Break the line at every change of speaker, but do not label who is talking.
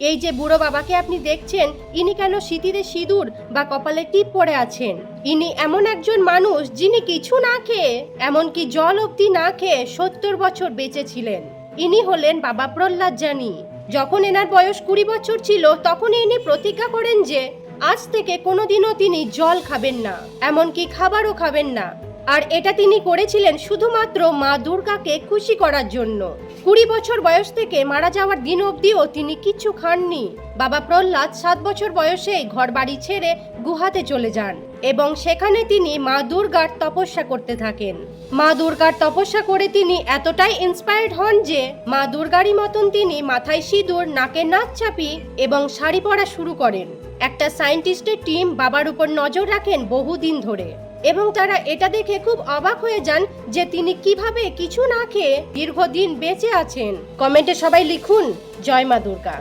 এই যে বুড়ো বাবাকে আপনি দেখছেন, ইনি কেন সিঁথিতে সিঁদুর বা কপালে টিপ পরে আছেন? ইনি এমন একজন মানুষ যিনি কিছু না খেয়ে, এমনকি জল অবধি না খেয়ে 70 বছর বেঁচে ছিলেন। ইনি হলেন বাবা প্রহ্লাদ জানি। যখন এনার বয়স 20 বছর ছিল, তখন ইনি প্রতিজ্ঞা করেন যে আজ থেকে কোনোদিনও তিনি জল খাবেন না, এমনকি খাবারও খাবেন না। আর এটা তিনি করেছিলেন শুধুমাত্র মা দুর্গাকে খুশি করার জন্য। 20 বছর বয়স থেকে মারা যাওয়ার দিন অবধিও তিনি কিচ্ছু খাননি। বাবা প্রহ্লাদ 7 বছর বয়সেই ঘর বাড়ি ছেড়ে গুহাতে চলে যান এবং সেখানে তিনি মা দুর্গার তপস্যা করতে থাকেন। মা দুর্গার তপস্যা করে তিনি এতটাই ইন্সপায়ার্ড হন যে মা দুর্গারই মতন তিনি মাথায় সিঁদুর, নাকে নাক চাপি এবং শাড়ি পরা শুরু করেন। একটা সায়েন্টিস্টের টিম বাবার উপর নজর রাখেন বহুদিন ধরে এবং তারা এটা দেখে খুব অবাক হয়ে যান যে তিনি কিভাবে কিছু না খেয়ে দীর্ঘদিন বেঁচে আছেন। কমেন্টে সবাই লিখুন জয় মা দুর্গা।